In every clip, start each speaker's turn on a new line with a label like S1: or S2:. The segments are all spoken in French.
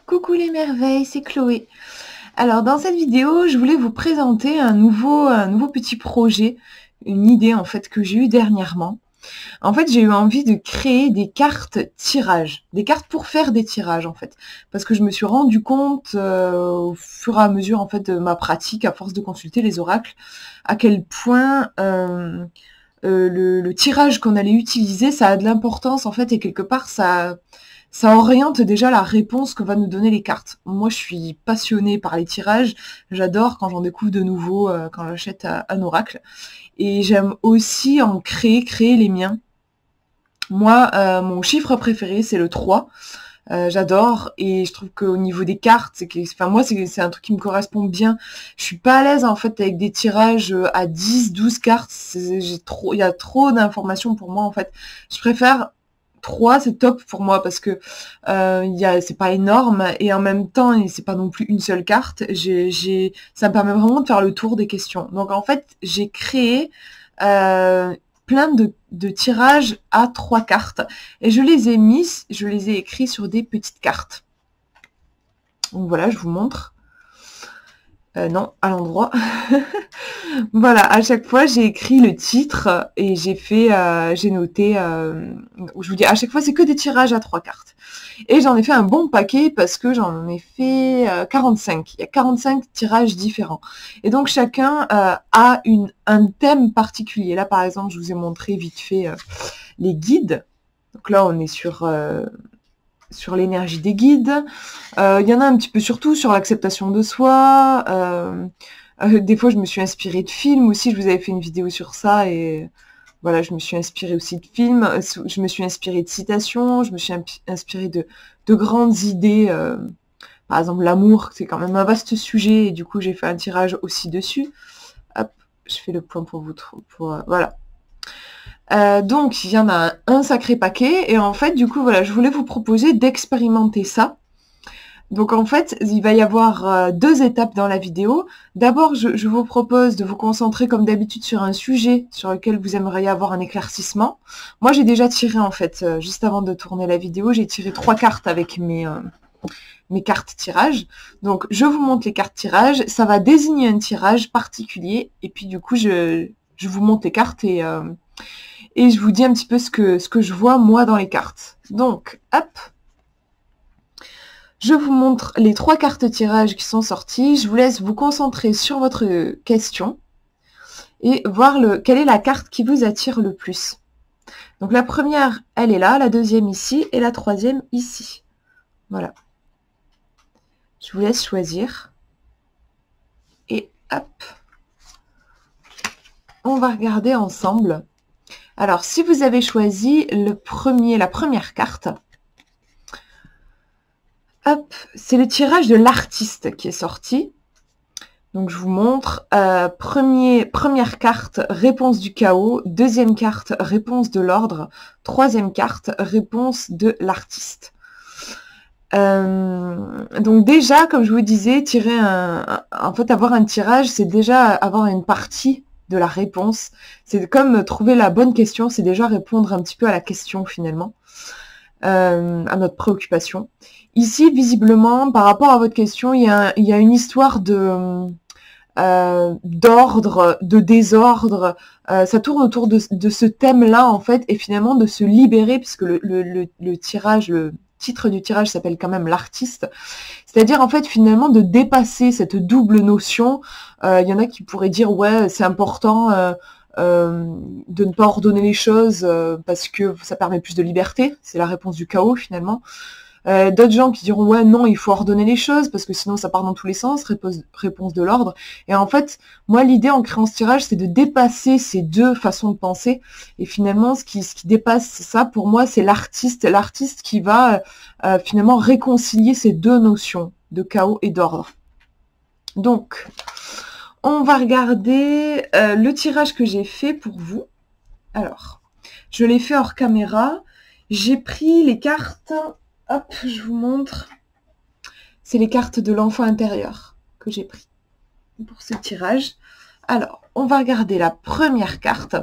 S1: Coucou les merveilles, c'est Chloé. Alors dans cette vidéo, je voulais vous présenter un nouveau petit projet, une idée en fait que j'ai eue dernièrement. En fait, j'ai eu envie de créer des cartes tirages, des cartes pour faire des tirages en fait, parce que je me suis rendu compte au fur et à mesure en fait de ma pratique, à force de consulter les oracles, à quel point le tirage qu'on allait utiliser, ça a de l'importance en fait, et quelque part ça oriente déjà la réponse que va nous donner les cartes. Moi, je suis passionnée par les tirages. J'adore quand j'en découvre de nouveaux, quand j'achète un oracle. Et j'aime aussi en créer les miens. Moi, mon chiffre préféré, c'est le 3. J'adore, et je trouve qu'au niveau des cartes, enfin moi c'est un truc qui me correspond bien. Je suis pas à l'aise en fait avec des tirages à 10, 12 cartes. Il y a trop d'informations pour moi en fait. Je préfère 3, c'est top pour moi parce que c'est pas énorme et en même temps c'est pas non plus une seule carte. Ça me permet vraiment de faire le tour des questions. Donc en fait j'ai créé plein de tirages à 3 cartes et je les ai écrits sur des petites cartes. Donc voilà, je vous montre. Non, à l'endroit. Voilà, à chaque fois j'ai écrit le titre et j'ai noté, je vous dis, à chaque fois c'est que des tirages à 3 cartes. Et j'en ai fait un bon paquet parce que j'en ai fait 45. Il y a 45 tirages différents. Et donc chacun a un thème particulier. Là par exemple, je vous ai montré vite fait les guides. Donc là on est sur l'énergie des guides. Il y en a un petit peu surtout sur l'acceptation de soi. Des fois, je me suis inspirée de films aussi. Je vous avais fait une vidéo sur ça et voilà, je me suis inspirée aussi de films. Je me suis inspirée de citations. Je me suis inspirée de grandes idées. Par exemple, l'amour, c'est quand même un vaste sujet et du coup, j'ai fait un tirage aussi dessus. Hop, je fais le point pour vous. Voilà. Donc, il y en a un sacré paquet. Et en fait, du coup, voilà, je voulais vous proposer d'expérimenter ça. Donc, en fait, il va y avoir 2 étapes dans la vidéo. D'abord, je vous propose de vous concentrer, comme d'habitude, sur un sujet sur lequel vous aimeriez avoir un éclaircissement. Moi, j'ai déjà tiré, en fait, juste avant de tourner la vidéo, j'ai tiré 3 cartes avec mes cartes tirage. Donc, je vous montre les cartes tirage. Ça va désigner un tirage particulier. Et puis, du coup, je vous montre les cartes et je vous dis un petit peu ce que je vois moi dans les cartes. Donc, hop, je vous montre les 3 cartes tirage qui sont sorties. Je vous laisse vous concentrer sur votre question et voir quelle est la carte qui vous attire le plus. Donc la première, elle est là, la deuxième ici et la troisième ici. Voilà. Je vous laisse choisir. Et hop, on va regarder ensemble. Alors, si vous avez choisi la première carte, hop, c'est le tirage de l'artiste qui est sorti. Donc, je vous montre. Première carte, réponse du chaos. Deuxième carte, réponse de l'ordre. Troisième carte, réponse de l'artiste. Donc déjà, comme je vous disais, en fait, avoir un tirage, c'est déjà avoir une partie de la réponse. C'est comme trouver la bonne question, c'est déjà répondre un petit peu à la question finalement, à notre préoccupation. Ici, visiblement, par rapport à votre question, il y a une histoire d'ordre, de désordre. Ça tourne autour de ce thème-là, en fait, et finalement de se libérer, puisque le tirage, le titre du tirage s'appelle quand même l'artiste. C'est-à-dire, en fait, finalement, de dépasser cette double notion. Il y en a qui pourraient dire, ouais, c'est important de ne pas ordonner les choses parce que ça permet plus de liberté. C'est la réponse du chaos, finalement. D'autres gens qui diront, ouais, non, il faut ordonner les choses parce que sinon ça part dans tous les sens, réponse de l'ordre. Et en fait, moi, l'idée en créant ce tirage, c'est de dépasser ces deux façons de penser. Et finalement, ce qui dépasse ça, pour moi, c'est l'artiste qui va finalement réconcilier ces deux notions de chaos et d'ordre. Donc, on va regarder le tirage que j'ai fait pour vous. Alors, je l'ai fait hors caméra. J'ai pris les cartes... Hop, je vous montre. C'est les cartes de l'enfant intérieur que j'ai pris pour ce tirage. Alors, on va regarder la première carte.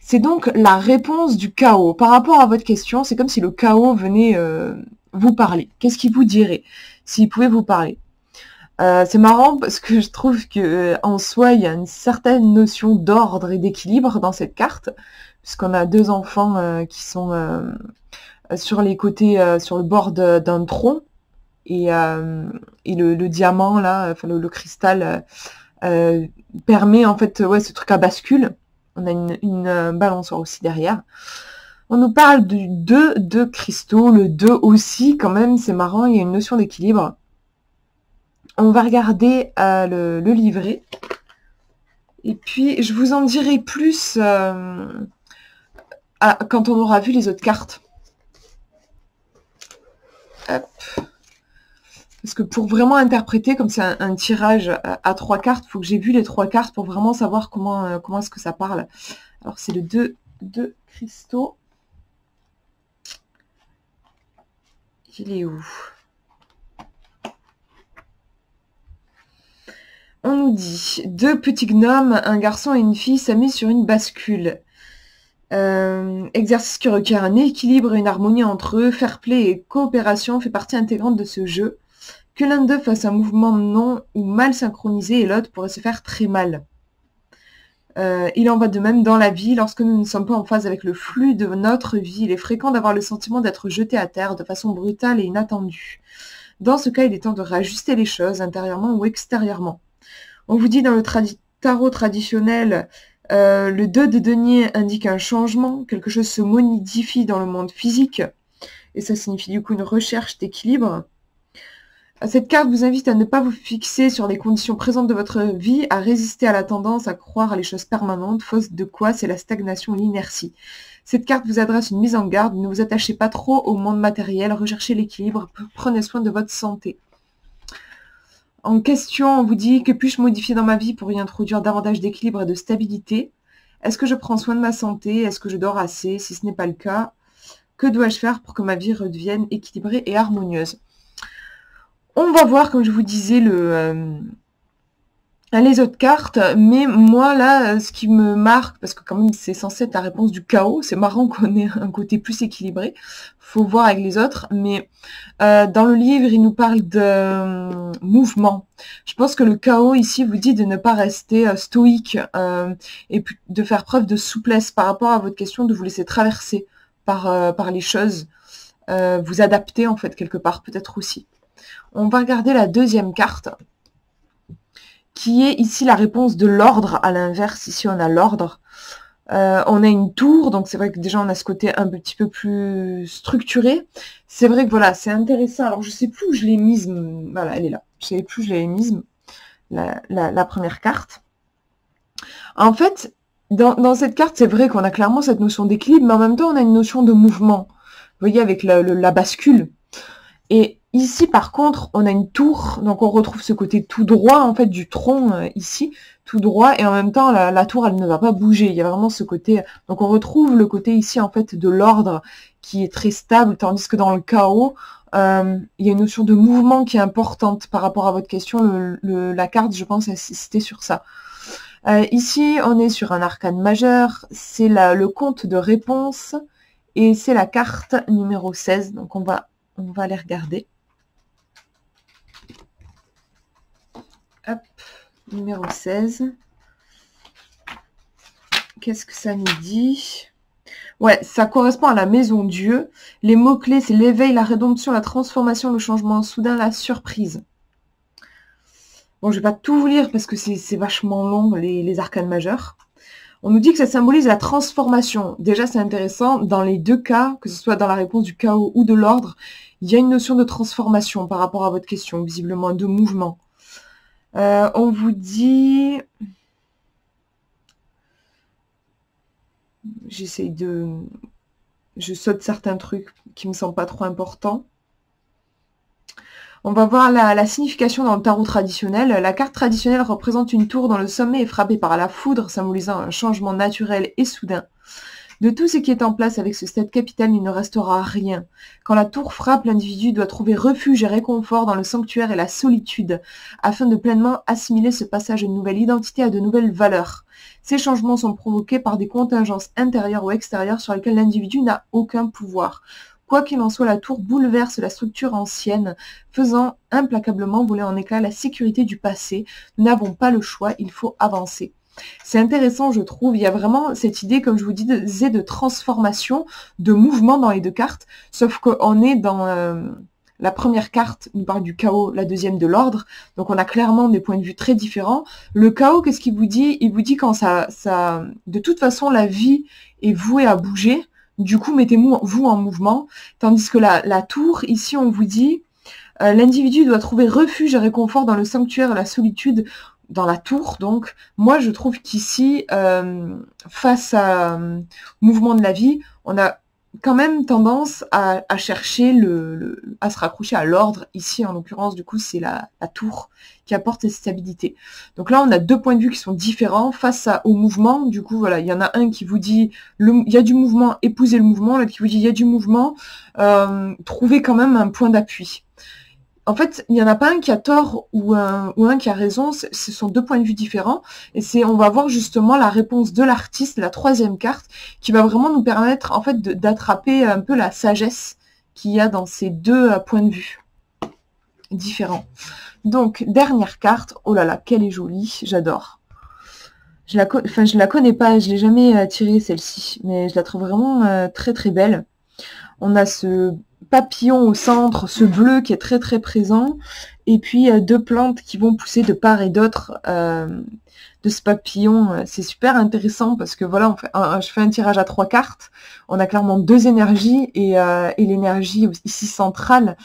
S1: C'est donc la réponse du chaos. Par rapport à votre question, c'est comme si le chaos venait vous parler. Qu'est-ce qu'il vous dirait? s'il pouvait vous parler. C'est marrant parce que je trouve que en soi, il y a une certaine notion d'ordre et d'équilibre dans cette carte, puisqu'on a deux enfants qui sont sur les côtés, sur le bord d'un tronc, et le diamant là, enfin le cristal permet en fait, ouais, ce truc à bascule. On a une balançoire aussi derrière. On nous parle du 2 de cristaux, le 2 aussi, quand même, c'est marrant, il y a une notion d'équilibre. On va regarder le livret. Et puis, je vous en dirai plus quand on aura vu les autres cartes. Hop. Parce que pour vraiment interpréter, comme c'est un tirage à 3 cartes, il faut que j'ai vu les 3 cartes pour vraiment savoir comment est-ce que ça parle. Alors, c'est le 2 de cristaux. Il est où? On nous dit, 2 petits gnomes, un garçon et une fille s'amusent sur une bascule. Exercice qui requiert un équilibre et une harmonie entre eux. Fair play et coopération fait partie intégrante de ce jeu. Que l'un d'eux fasse un mouvement non ou mal synchronisé et l'autre pourrait se faire très mal. Il en va de même dans la vie. Lorsque nous ne sommes pas en phase avec le flux de notre vie, il est fréquent d'avoir le sentiment d'être jeté à terre de façon brutale et inattendue. Dans ce cas, il est temps de réajuster les choses, intérieurement ou extérieurement. On vous dit dans le tarot traditionnel, le 2 de denier indique un changement, quelque chose se modifie dans le monde physique, et ça signifie du coup une recherche d'équilibre. Cette carte vous invite à ne pas vous fixer sur les conditions présentes de votre vie, à résister à la tendance à croire à les choses permanentes, faute de quoi c'est la stagnation, l'inertie. Cette carte vous adresse une mise en garde, ne vous attachez pas trop au monde matériel, recherchez l'équilibre, prenez soin de votre santé. En question, on vous dit, que puis-je modifier dans ma vie pour y introduire davantage d'équilibre et de stabilité? Est-ce que je prends soin de ma santé? Est-ce que je dors assez? Si ce n'est pas le cas, que dois-je faire pour que ma vie redevienne équilibrée et harmonieuse? On va voir, comme je vous disais, les autres cartes, mais moi là, ce qui me marque, parce que quand même c'est censé être la réponse du chaos, c'est marrant qu'on ait un côté plus équilibré, faut voir avec les autres, mais dans le livre, il nous parle de mouvement. Je pense que le chaos ici vous dit de ne pas rester stoïque et de faire preuve de souplesse par rapport à votre question, de vous laisser traverser par les choses, vous adapter en fait quelque part peut-être aussi. On va regarder la deuxième carte, qui est ici la réponse de l'ordre. À l'inverse, ici on a l'ordre. On a une tour, donc c'est vrai que déjà on a ce côté un petit peu plus structuré. C'est vrai que voilà, c'est intéressant. Alors je sais plus où je l'ai mise. Voilà, elle est là. Je sais plus où je l'ai mise, la première carte. En fait, dans cette carte, c'est vrai qu'on a clairement cette notion d'équilibre, mais en même temps on a une notion de mouvement. Vous voyez, avec la bascule. Et ici, par contre, on a une tour, donc on retrouve ce côté tout droit, en fait, du tronc, ici, tout droit, et en même temps, la tour, elle ne va pas bouger, il y a vraiment ce côté, donc on retrouve le côté ici, en fait, de l'ordre, qui est très stable, tandis que dans le chaos, il y a une notion de mouvement qui est importante par rapport à votre question, la carte, je pense, c'était sur ça. Ici, on est sur un arcane majeur, c'est le compte de réponse, et c'est la carte numéro 16, donc on va aller regarder. Hop, numéro 16. Qu'est-ce que ça nous dit? Ouais, ça correspond à la maison Dieu. Les mots-clés, c'est l'éveil, la rédemption, la transformation, le changement soudain, la surprise. Bon, je vais pas tout vous lire parce que c'est vachement long, les arcanes majeurs. On nous dit que ça symbolise la transformation. Déjà, c'est intéressant. Dans les deux cas, que ce soit dans la réponse du chaos ou de l'ordre, il y a une notion de transformation par rapport à votre question, visiblement, de mouvement. On vous dit... Je saute certains trucs qui me semblent pas trop importants. On va voir la signification dans le tarot traditionnel. La carte traditionnelle représente une tour dont le sommet est frappé par la foudre, symbolisant un changement naturel et soudain. De tout ce qui est en place avec ce stade capital, il ne restera rien. Quand la tour frappe, l'individu doit trouver refuge et réconfort dans le sanctuaire et la solitude, afin de pleinement assimiler ce passage à une nouvelle identité, à de nouvelles valeurs. Ces changements sont provoqués par des contingences intérieures ou extérieures sur lesquelles l'individu n'a aucun pouvoir. Quoi qu'il en soit, la tour bouleverse la structure ancienne, faisant implacablement voler en éclats la sécurité du passé. Nous n'avons pas le choix, il faut avancer. C'est intéressant, je trouve. Il y a vraiment cette idée, comme je vous disais, de transformation, de mouvement dans les deux cartes, sauf qu'on est dans la première carte, nous parle du chaos, la deuxième de l'ordre, donc on a clairement des points de vue très différents. Le chaos, qu'est-ce qu'il vous dit? Il vous dit quand de toute façon, la vie est vouée à bouger, du coup, mettez-vous en mouvement, tandis que la tour, ici, on vous dit, l'individu doit trouver refuge et réconfort dans le sanctuaire et la solitude, dans la tour. Donc, moi, je trouve qu'ici, face au mouvement de la vie, on a quand même tendance à chercher à se raccrocher à l'ordre. Ici, en l'occurrence, du coup, c'est la tour qui apporte cette stabilité. Donc là, on a deux points de vue qui sont différents face au mouvement. Du coup, voilà, il y en a un qui vous dit il y a du mouvement, épousez le mouvement. L'autre qui vous dit il y a du mouvement, trouvez quand même un point d'appui. En fait, il n'y en a pas un qui a tort ou un qui a raison, ce sont deux points de vue différents. Et on va voir justement la réponse de l'artiste, la troisième carte, qui va vraiment nous permettre en fait d'attraper un peu la sagesse qu'il y a dans ces deux points de vue différents. Donc, dernière carte, oh là là, qu'elle est jolie, j'adore. Je la connais pas, je l'ai jamais tirée celle-ci, mais je la trouve vraiment très très belle. On a ce papillon au centre, ce bleu qui est très très présent, et puis deux plantes qui vont pousser de part et d'autre de ce papillon. C'est super intéressant parce que voilà, je fais un tirage à 3 cartes, on a clairement deux énergies, et l'énergie ici centrale,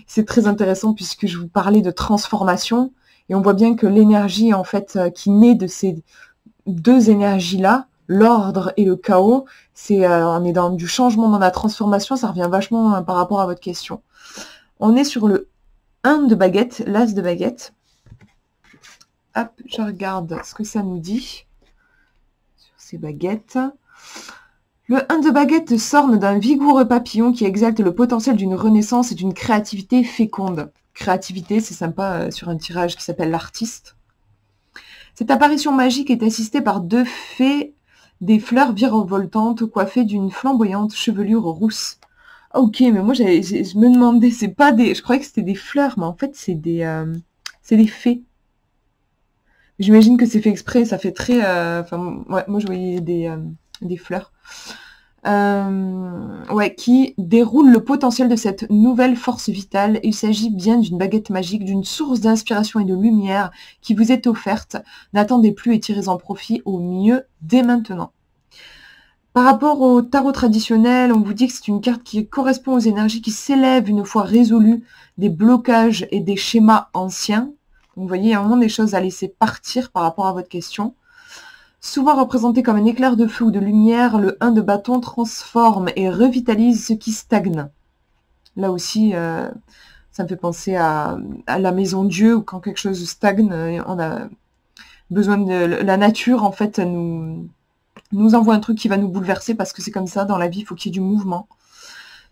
S1: c'est très intéressant puisque je vous parlais de transformation, et on voit bien que l'énergie en fait qui naît de ces deux énergies-là, l'ordre et le chaos, on est dans du changement, dans la transformation, ça revient vachement par rapport à votre question. On est sur le 1 de baguette, l'as de baguette. Hop, je regarde ce que ça nous dit sur ces baguettes. Le 1 de baguette s'orne d'un vigoureux papillon qui exalte le potentiel d'une renaissance et d'une créativité féconde. Créativité, c'est sympa sur un tirage qui s'appelle l'artiste. Cette apparition magique est assistée par deux fées des fleurs virevoltantes coiffées d'une flamboyante chevelure rousse. Ok, mais moi je me demandais, c'est pas des... Je croyais que c'était des fleurs, mais en fait c'est des fées. J'imagine que c'est fait exprès, ça fait très... ouais, moi je voyais des fleurs. Ouais, qui déroule le potentiel de cette nouvelle force vitale. Il s'agit bien d'une baguette magique, d'une source d'inspiration et de lumière qui vous est offerte. N'attendez plus et tirez-en profit au mieux dès maintenant. Par rapport au tarot traditionnel, on vous dit que c'est une carte qui correspond aux énergies qui s'élèvent une fois résolues des blocages et des schémas anciens. Donc vous voyez, il y a vraiment des choses à laisser partir par rapport à votre question. Souvent représenté comme un éclair de feu ou de lumière, le 1 de bâton transforme et revitalise ce qui stagne. Là aussi, ça me fait penser à la maison Dieu, où quand quelque chose stagne, on a besoin de... La nature, en fait, nous envoie un truc qui va nous bouleverser, parce que c'est comme ça, dans la vie, il faut qu'il y ait du mouvement.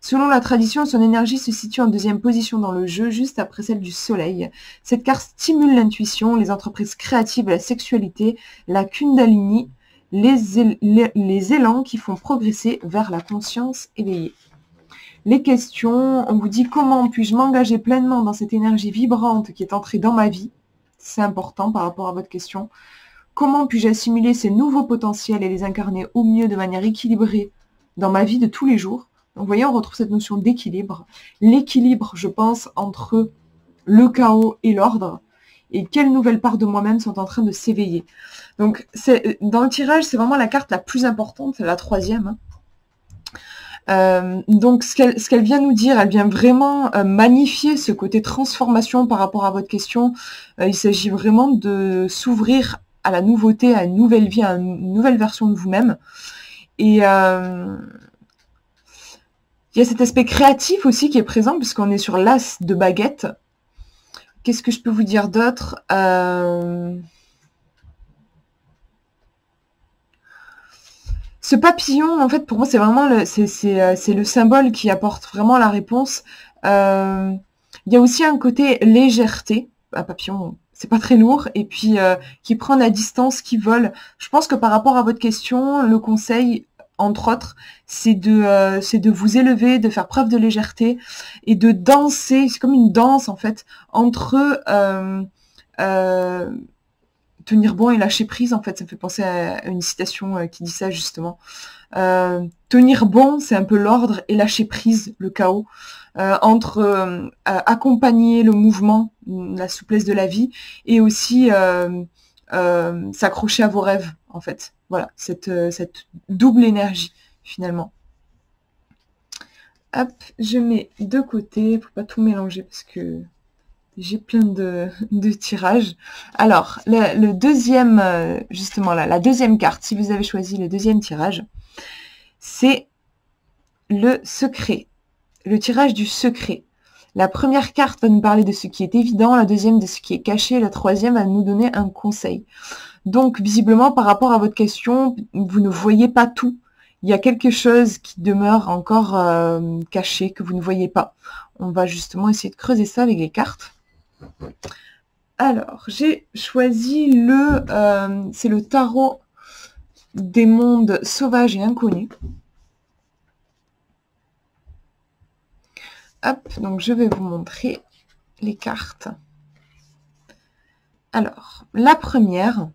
S1: Selon la tradition, son énergie se situe en deuxième position dans le jeu, juste après celle du soleil. Cette carte stimule l'intuition, les entreprises créatives, la sexualité, la kundalini, les élans qui font progresser vers la conscience éveillée. Les questions, on vous dit comment puis-je m'engager pleinement dans cette énergie vibrante qui est entrée dans ma vie. C'est important par rapport à votre question. Comment puis-je assimiler ces nouveaux potentiels et les incarner au mieux de manière équilibrée dans ma vie de tous les jours? Donc, vous voyez, on retrouve cette notion d'équilibre. L'équilibre, je pense, entre le chaos et l'ordre. Et quelles nouvelles parts de moi-même sont en train de s'éveiller. Donc, dans le tirage, c'est vraiment la carte la plus importante, la troisième. Donc, ce qu'elle vient nous dire, elle vient vraiment magnifier ce côté transformation par rapport à votre question. Il s'agit vraiment de s'ouvrir à la nouveauté, à une nouvelle vie, à une nouvelle version de vous-même. Et... il y a cet aspect créatif aussi qui est présent, puisqu'on est sur l'as de baguette. Qu'est-ce que je peux vous dire d'autre? Ce papillon, en fait, pour moi, c'est vraiment c'est le symbole qui apporte vraiment la réponse. Il y a aussi un côté légèreté. Un papillon, c'est pas très lourd. Et puis, qui prend la distance, qui vole. Je pense que par rapport à votre question, le conseil... entre autres, c'est de vous élever, de faire preuve de légèreté et de danser. C'est comme une danse en fait entre tenir bon et lâcher prise. En fait, ça me fait penser à une citation qui dit ça justement. Tenir bon, c'est un peu l'ordre, et lâcher prise, le chaos. Entre accompagner le mouvement, la souplesse de la vie, et aussi s'accrocher à vos rêves, en fait. Voilà, cette double énergie, finalement. Hop, je mets de côté, pour pas tout mélanger, parce que j'ai plein de tirages. Alors, le deuxième, justement là, la deuxième carte, si vous avez choisi le deuxième tirage, c'est le secret. Le tirage du secret. La première carte va nous parler de ce qui est évident, la deuxième de ce qui est caché, la troisième va nous donner un conseil. Donc, visiblement, par rapport à votre question, vous ne voyez pas tout. Il y a quelque chose qui demeure encore caché, que vous ne voyez pas. On va justement essayer de creuser ça avec les cartes. Alors, j'ai choisi c'est le tarot des mondes sauvages et inconnus. Hop, donc je vais vous montrer les cartes. Alors, la première,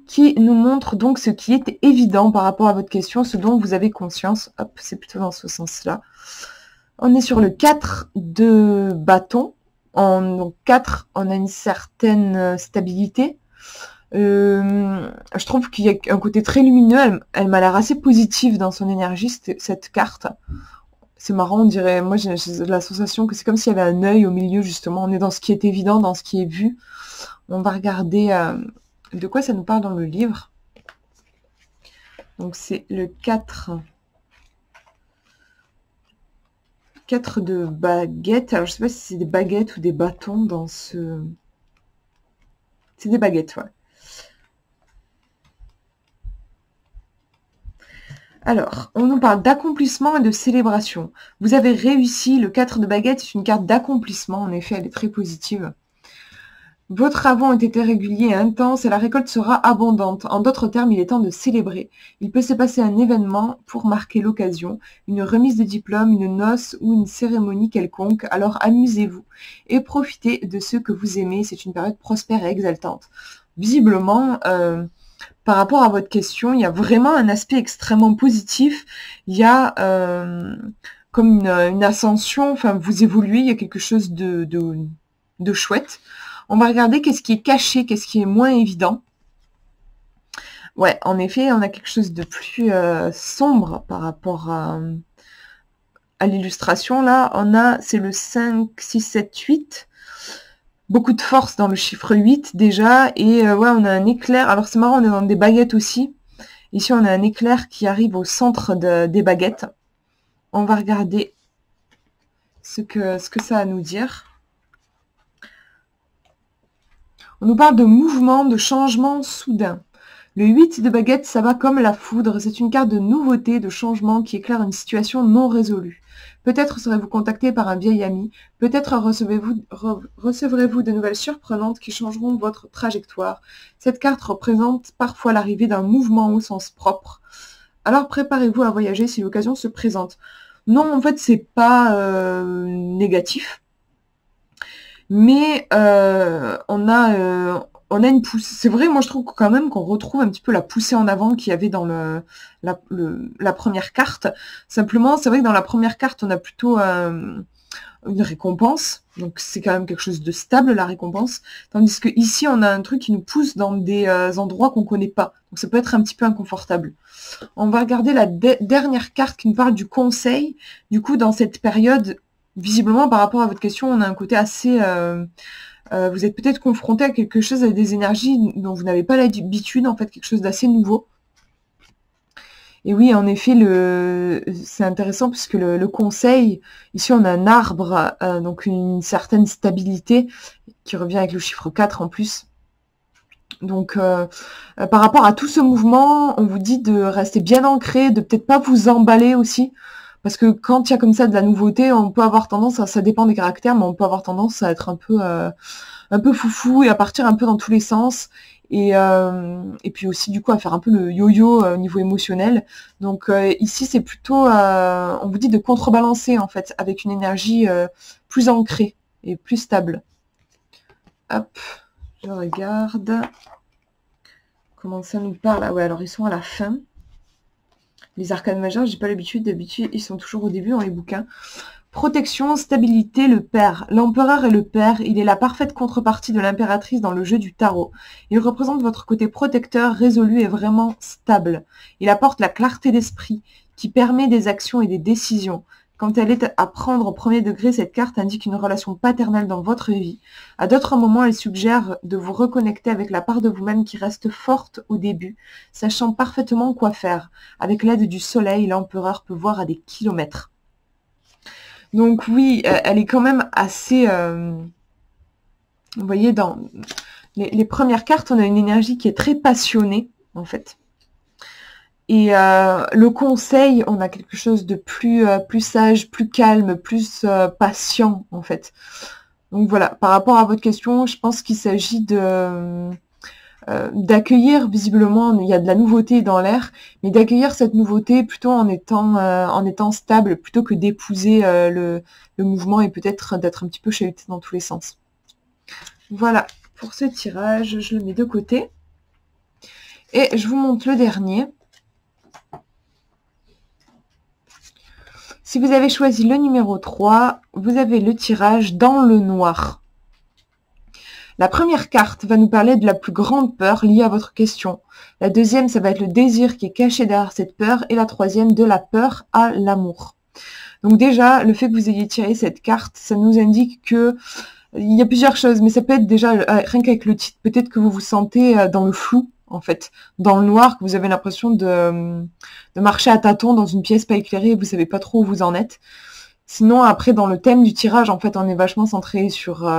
S1: qui nous montre donc ce qui est évident par rapport à votre question, ce dont vous avez conscience. Hop, c'est plutôt dans ce sens-là. On est sur le 4 de bâton. Donc 4, on a une certaine stabilité. Je trouve qu'il y a un côté très lumineux. Elle m'a l'air assez positive dans son énergie, cette carte. C'est marrant, on dirait, moi j'ai la sensation que c'est comme s'il y avait un œil au milieu, justement. On est dans ce qui est évident, dans ce qui est vu. On va regarder de quoi ça nous parle dans le livre. Donc c'est le 4 de baguettes. Alors je sais pas si c'est des baguettes ou des bâtons dans ce... C'est des baguettes, ouais. Alors, on nous parle d'accomplissement et de célébration. Vous avez réussi. Le 4 de baguettes, c'est une carte d'accomplissement. En effet, elle est très positive. Vos travaux ont été réguliers et intenses et la récolte sera abondante. En d'autres termes, il est temps de célébrer. Il peut se passer un événement pour marquer l'occasion, une remise de diplôme, une noce ou une cérémonie quelconque. Alors amusez-vous et profitez de ce que vous aimez. C'est une période prospère et exaltante. Visiblement, par rapport à votre question, il y a vraiment un aspect extrêmement positif. Il y a comme une ascension, enfin vous évoluez, il y a quelque chose de chouette. On va regarder qu'est-ce qui est caché, qu'est-ce qui est moins évident. Ouais, en effet, on a quelque chose de plus sombre par rapport à l'illustration. Là, c'est le 5, 6, 7, 8. Beaucoup de force dans le chiffre 8 déjà. Et ouais, on a un éclair. Alors c'est marrant, on est dans des baguettes aussi. Ici, on a un éclair qui arrive au centre des baguettes. On va regarder ce que ça a à nous dire. On nous parle de mouvement, de changement soudain. Le 8 de baguette, ça va comme la foudre. C'est une carte de nouveauté, de changement qui éclaire une situation non résolue. Peut-être serez-vous contacté par un vieil ami. Peut-être recevrez-vous de nouvelles surprenantes qui changeront votre trajectoire. Cette carte représente parfois l'arrivée d'un mouvement au sens propre. Alors préparez-vous à voyager si l'occasion se présente. Non, en fait, c'est pas négatif. Mais on a une poussée. C'est vrai, moi je trouve quand même qu'on retrouve un petit peu la poussée en avant qu'il y avait dans la première carte. Simplement, c'est vrai que dans la première carte, on a plutôt une récompense. Donc c'est quand même quelque chose de stable, la récompense. Tandis que ici, on a un truc qui nous pousse dans des endroits qu'on connaît pas. Donc ça peut être un petit peu inconfortable. On va regarder la dernière carte qui nous parle du conseil. Du coup, dans cette période, visiblement, par rapport à votre question, on a un côté assez... vous êtes peut-être confronté à quelque chose, à des énergies dont vous n'avez pas l'habitude, en fait, quelque chose d'assez nouveau. Et oui, en effet, c'est intéressant puisque le conseil, ici on a un arbre, donc une certaine stabilité, qui revient avec le chiffre 4 en plus. Donc, par rapport à tout ce mouvement, on vous dit de rester bien ancré, de peut-être pas vous emballer aussi, Parce que quand il y a comme ça de la nouveauté, on peut avoir tendance, ça dépend des caractères, mais on peut avoir tendance à être un peu foufou et à partir un peu dans tous les sens. Et puis aussi du coup à faire un peu le yo-yo au niveau émotionnel. Donc ici c'est plutôt, on vous dit de contrebalancer en fait, avec une énergie plus ancrée et plus stable. Hop, je regarde. Comment ça nous parle? Ah ouais, alors ils sont à la fin. Les arcanes majeures, j'ai pas l'habitude. D'habitude, ils sont toujours au début dans les bouquins. Protection, stabilité, le père. L'empereur est le père. Il est la parfaite contrepartie de l'impératrice dans le jeu du tarot. Il représente votre côté protecteur, résolu et vraiment stable. Il apporte la clarté d'esprit qui permet des actions et des décisions. Quand elle est à prendre au premier degré, cette carte indique une relation paternelle dans votre vie. À d'autres moments, elle suggère de vous reconnecter avec la part de vous-même qui reste forte au début, sachant parfaitement quoi faire. Avec l'aide du soleil, l'empereur peut voir à des kilomètres. Donc oui, elle est quand même assez... vous voyez, dans les premières cartes, on a une énergie qui est très passionnée, en fait. Et le conseil, on a quelque chose de plus sage, plus calme, plus patient, en fait. Donc voilà, par rapport à votre question, je pense qu'il s'agit d'accueillir, visiblement, il y a de la nouveauté dans l'air, mais d'accueillir cette nouveauté plutôt en étant stable, plutôt que d'épouser le mouvement et peut-être d'être un petit peu chahuté dans tous les sens. Voilà, pour ce tirage, je le mets de côté. Et je vous montre le dernier. Si vous avez choisi le numéro 3, vous avez le tirage dans le noir. La première carte va nous parler de la plus grande peur liée à votre question. La deuxième, ça va être le désir qui est caché derrière cette peur. Et la troisième, de la peur à l'amour. Donc déjà, le fait que vous ayez tiré cette carte, ça nous indique que il y a plusieurs choses, mais ça peut être déjà, rien qu'avec le titre, peut-être que vous vous sentez dans le flou, en fait, dans le noir, que vous avez l'impression de marcher à tâtons dans une pièce pas éclairée et vous savez pas trop où vous en êtes. Sinon, après, dans le thème du tirage, en fait, on est vachement centré sur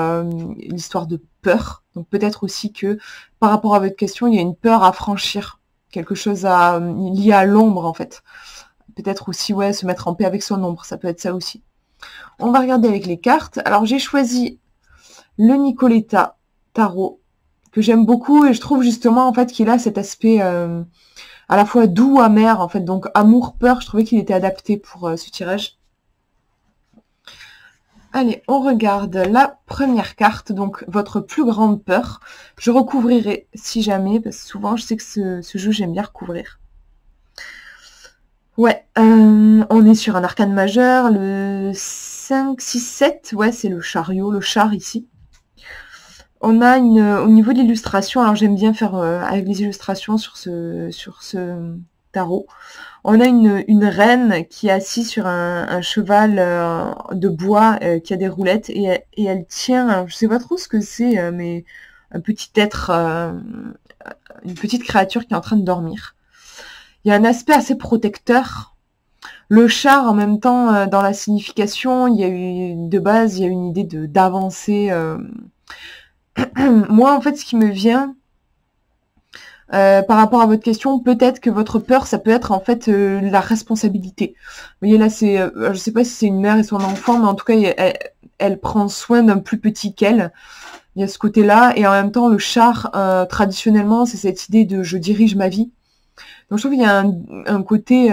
S1: l'histoire de peur. Donc peut-être aussi que, par rapport à votre question, il y a une peur à franchir, quelque chose lié à l'ombre, en fait. Peut-être aussi, ouais, se mettre en paix avec son ombre, ça peut être ça aussi. On va regarder avec les cartes. Alors, j'ai choisi le Nicoletta Tarot, que j'aime beaucoup, et je trouve justement, en fait, qu'il a cet aspect à la fois doux, amer, en fait. Donc, amour, peur, je trouvais qu'il était adapté pour ce tirage. Allez, on regarde la première carte, donc votre plus grande peur. Je recouvrirai si jamais, parce que souvent je sais que ce jeu j'aime bien recouvrir. Ouais, on est sur un arcane majeur, le 5, 6, 7, ouais c'est le chariot, le char ici. On a au niveau de l'illustration, alors j'aime bien faire avec les illustrations sur ce tarot. On a une reine qui est assise sur un cheval de bois qui a des roulettes et elle tient, alors je sais pas trop ce que c'est, mais un petit être, une petite créature qui est en train de dormir. Il y a un aspect assez protecteur. Le char, en même temps, dans la signification, il y a eu de base, il y a une idée d'avancer. Moi, en fait, ce qui me vient, par rapport à votre question, peut-être que votre peur, ça peut être en fait la responsabilité. Vous voyez là, je sais pas si c'est une mère et son enfant, mais en tout cas, elle prend soin d'un plus petit qu'elle. Il y a ce côté-là, et en même temps, le char, traditionnellement, c'est cette idée de je dirige ma vie. Donc je trouve qu'il y a un côté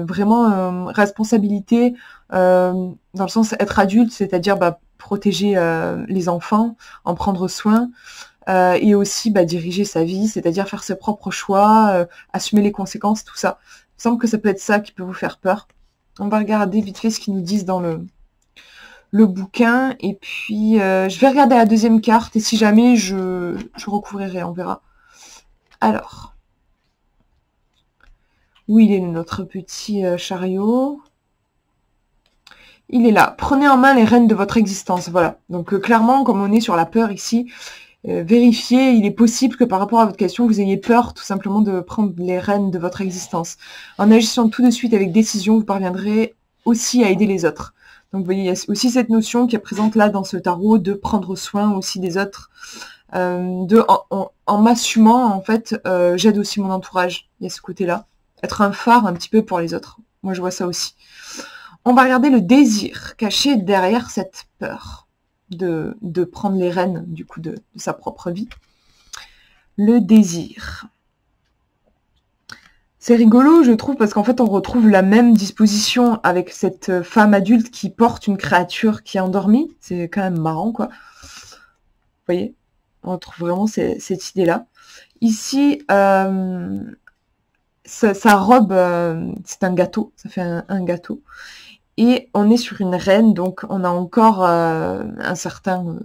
S1: vraiment responsabilité, dans le sens être adulte, c'est-à-dire protéger les enfants, en prendre soin. Et aussi diriger sa vie, c'est-à-dire faire ses propres choix, assumer les conséquences, tout ça. Il me semble que ça peut être ça qui peut vous faire peur. On va regarder vite fait ce qu'ils nous disent dans le bouquin. Et puis, je vais regarder la deuxième carte. Et si jamais, je recouvrirai, on verra. Alors. Où il est notre petit chariot? Il est là. Prenez en main les rênes de votre existence. Voilà. Donc clairement, comme on est sur la peur ici, vérifiez, il est possible que par rapport à votre question, vous ayez peur tout simplement de prendre les rênes de votre existence. En agissant tout de suite avec décision, vous parviendrez aussi à aider les autres. Donc vous voyez, il y a aussi cette notion qui est présente là dans ce tarot de prendre soin aussi des autres. En m'assumant, en fait, j'aide aussi mon entourage. Il y a ce côté-là. Être un phare un petit peu pour les autres. Moi, je vois ça aussi. On va regarder le désir caché derrière cette peur de prendre les rênes du coup de sa propre vie. Le désir. C'est rigolo, je trouve, parce qu'en fait, on retrouve la même disposition avec cette femme adulte qui porte une créature qui est endormie. C'est quand même marrant, quoi. Vous voyez? On retrouve vraiment cette idée-là. Ici, sa robe, c'est un gâteau. Ça fait un gâteau. Et on est sur une reine, donc on a encore un certain,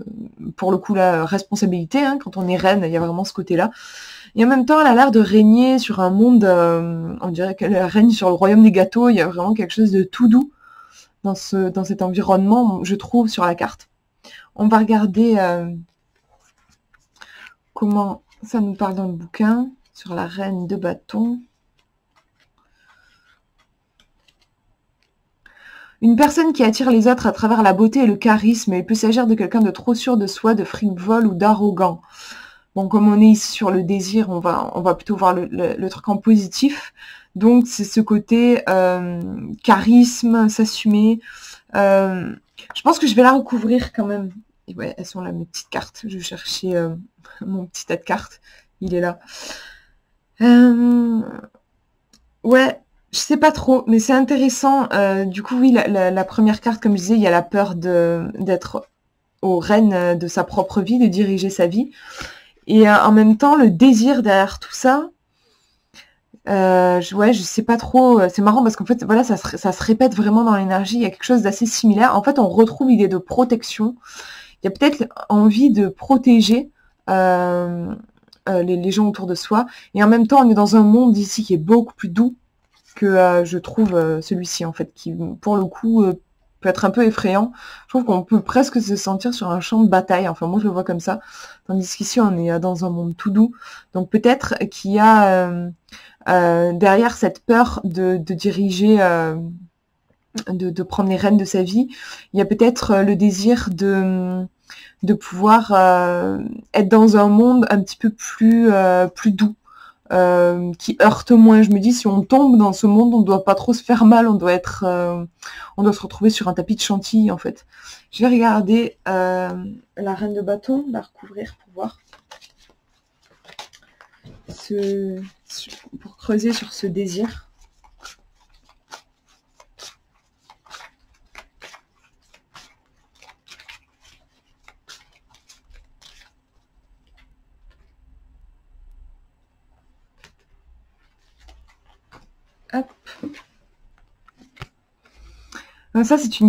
S1: pour le coup, la responsabilité. Hein, quand on est reine, il y a vraiment ce côté-là. Et en même temps, elle a l'air de régner sur un monde, on dirait qu'elle règne sur le royaume des gâteaux. Il y a vraiment quelque chose de tout doux dans cet environnement, je trouve, sur la carte. On va regarder comment ça nous parle dans le bouquin, sur la reine de bâton. Une personne qui attire les autres à travers la beauté et le charisme, et il peut s'agir de quelqu'un de trop sûr de soi, de frivole ou d'arrogant. Bon, comme on est ici sur le désir, on va plutôt voir le truc en positif. Donc, c'est ce côté charisme, s'assumer. Je pense que je vais la recouvrir quand même. Et ouais, elles sont là, mes petites cartes. Je vais chercher mon petit tas de cartes. Il est là. Ouais, je sais pas trop, mais c'est intéressant. Du coup, oui, la première carte, comme je disais, il y a la peur d'être aux rênes de sa propre vie, de diriger sa vie. Et en même temps, le désir derrière tout ça, ouais, je sais pas trop. C'est marrant parce qu'en fait, voilà, ça se répète vraiment dans l'énergie. Il y a quelque chose d'assez similaire. En fait, on retrouve l'idée de protection. Il y a peut-être envie de protéger les gens autour de soi. Et en même temps, on est dans un monde ici qui est beaucoup plus doux que je trouve celui-ci, en fait, qui, pour le coup, peut être un peu effrayant. Je trouve qu'on peut presque se sentir sur un champ de bataille. Enfin, moi, je le vois comme ça. Tandis qu'ici, on est dans un monde tout doux. Donc, peut-être qu'il y a derrière cette peur de diriger, de prendre les rênes de sa vie, il y a peut-être le désir de pouvoir être dans un monde un petit peu plus doux. Qui heurte moins. Je me dis, si on tombe dans ce monde, on ne doit pas trop se faire mal, on doit se retrouver sur un tapis de chantilly, en fait. Je vais regarder la reine de bâton, la recouvrir pour voir. Pour creuser sur ce désir. Hop.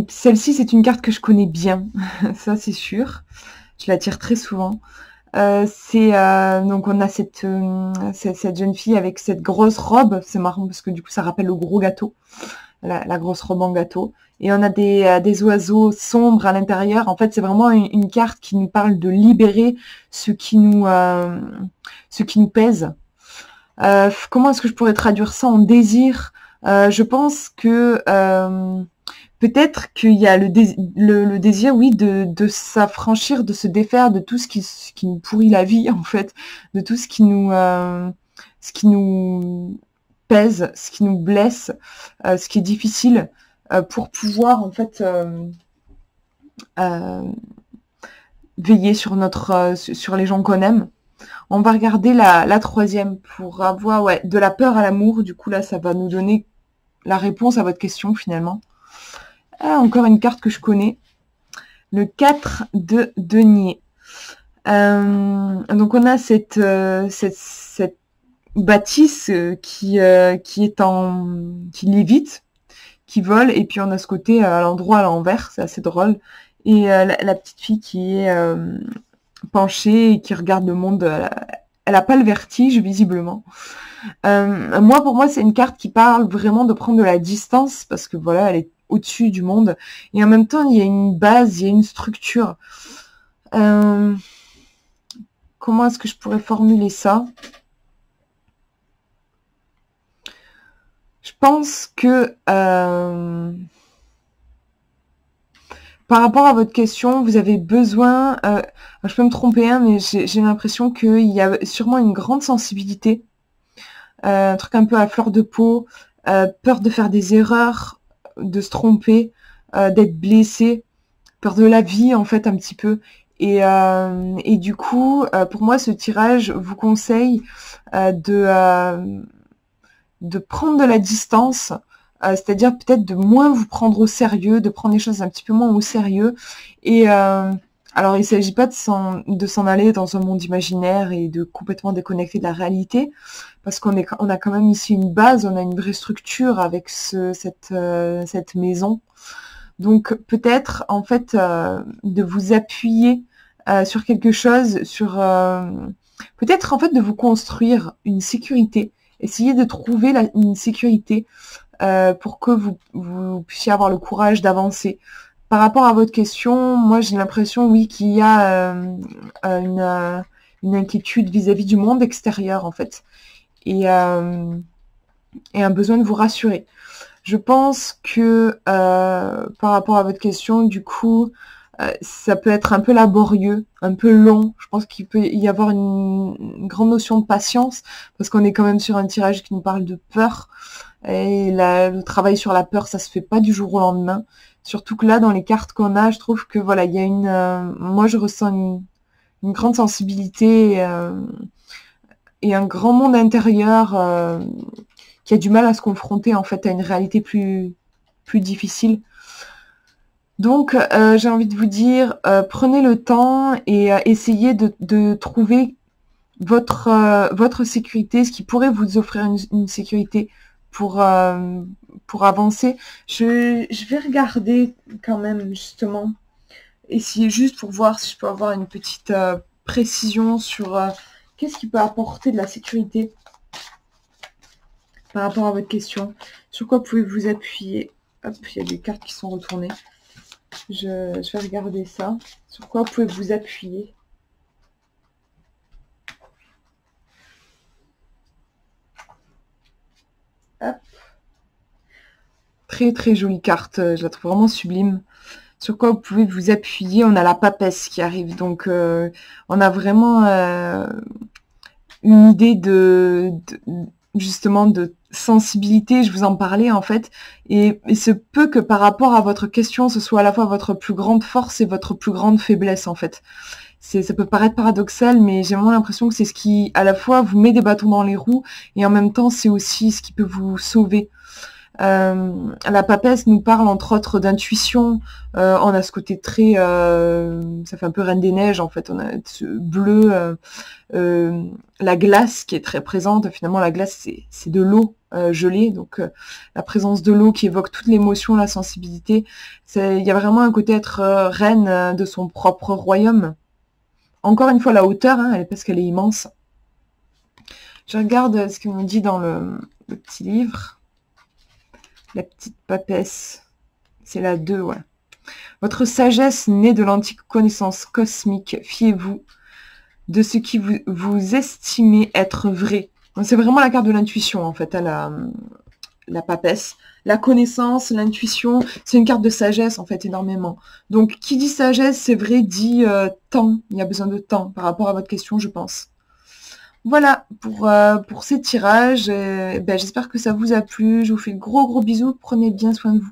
S1: Celle-ci, c'est une carte que je connais bien. Ça, c'est sûr. Je la tire très souvent. Donc on a cette jeune fille avec cette grosse robe. C'est marrant parce que du coup, ça rappelle le gros gâteau. La grosse robe en gâteau. Et on a des oiseaux sombres à l'intérieur. En fait, c'est vraiment une carte qui nous parle de libérer ce qui nous pèse. Comment est-ce que je pourrais traduire ça en désir? Je pense que peut-être qu'il y a le désir, oui, de s'affranchir, de se défaire de tout ce qui nous pourrit la vie, en fait, de tout ce qui nous pèse, ce qui nous blesse, ce qui est difficile, pour pouvoir, en fait, veiller sur sur les gens qu'on aime. On va regarder la troisième pour avoir de la peur à l'amour. Du coup, là, ça va nous donner la réponse à votre question, finalement. Ah, encore une carte que je connais. Le 4 de denier. Donc, on a cette bâtisse qui lévite, qui vole. Et puis, on a ce côté à l'endroit à l'envers. C'est assez drôle. Et la petite fille qui est penchée et qui regarde le monde. Elle a pas le vertige, visiblement. Pour moi, c'est une carte qui parle vraiment de prendre de la distance, parce que voilà, elle est au-dessus du monde. Et en même temps, il y a une base, il y a une structure. Comment est-ce que je pourrais formuler ça? Je pense que par rapport à votre question, vous avez besoin, je peux me tromper, hein, mais j'ai l'impression qu'il y a sûrement une grande sensibilité, un truc un peu à fleur de peau, peur de faire des erreurs, de se tromper, d'être blessé, peur de la vie en fait un petit peu. Et du coup, pour moi, ce tirage vous conseille de prendre de la distance, c'est-à-dire peut-être de moins vous prendre au sérieux, de prendre les choses un petit peu moins au sérieux. Et alors, il ne s'agit pas de s'en aller dans un monde imaginaire et de complètement déconnecter de la réalité, parce on a quand même ici une base, on a une vraie structure avec cette maison. Donc peut-être en fait de vous appuyer sur quelque chose, peut-être en fait de vous construire une sécurité. Essayez de trouver une sécurité pour que vous puissiez avoir le courage d'avancer. Par rapport à votre question, moi j'ai l'impression, oui, qu'il y a une inquiétude vis-à-vis du monde extérieur en fait, et un besoin de vous rassurer. Je pense que par rapport à votre question, du coup, ça peut être un peu laborieux, un peu long. Je pense qu'il peut y avoir une grande notion de patience, parce qu'on est quand même sur un tirage qui nous parle de peur. Et le travail sur la peur, ça se fait pas du jour au lendemain. Surtout que là, dans les cartes qu'on a, je trouve que voilà, il y a moi je ressens une grande sensibilité et un grand monde intérieur qui a du mal à se confronter en fait à une réalité plus difficile. Donc j'ai envie de vous dire, prenez le temps et essayez de trouver votre sécurité, ce qui pourrait vous offrir une sécurité pour avancer. Je vais regarder quand même justement, essayer juste pour voir si je peux avoir une petite précision sur qu'est-ce qui peut apporter de la sécurité par rapport à votre question. Sur quoi pouvez-vous appuyer? Hop, il y a des cartes qui sont retournées. Je vais regarder ça. Sur quoi pouvez-vous appuyer? Hop. Très très jolie carte, je la trouve vraiment sublime. Sur quoi vous pouvez vous appuyer? On a la papesse qui arrive, donc on a vraiment une idée justement de sensibilité, je vous en parlais en fait, et il se peut que par rapport à votre question, ce soit à la fois votre plus grande force et votre plus grande faiblesse en fait. Ça peut paraître paradoxal, mais j'ai vraiment l'impression que c'est ce qui, à la fois, vous met des bâtons dans les roues, et en même temps, c'est aussi ce qui peut vous sauver. La papesse nous parle entre autres d'intuition. On a ce côté très, ça fait un peu Reine des Neiges en fait. On a ce bleu, la glace qui est très présente. Finalement, la glace c'est de l'eau gelée, donc la présence de l'eau qui évoque toute l'émotion, la sensibilité. Il y a vraiment un côté être reine de son propre royaume. Encore une fois, la hauteur, hein, parce qu'elle est immense. Je regarde ce qu'on nous dit dans le petit livre. La petite papesse, c'est la 2, ouais. Votre sagesse naît de l'antique connaissance cosmique. Fiez-vous de ce qui vous estimez être vrai. C'est vraiment la carte de l'intuition, en fait, à la papesse. La connaissance, l'intuition, c'est une carte de sagesse, en fait, énormément. Donc, qui dit sagesse, c'est vrai, dit temps. Il y a besoin de temps par rapport à votre question, je pense. Voilà pour ces tirages. J'espère que ça vous a plu. Je vous fais de gros bisous. Prenez bien soin de vous.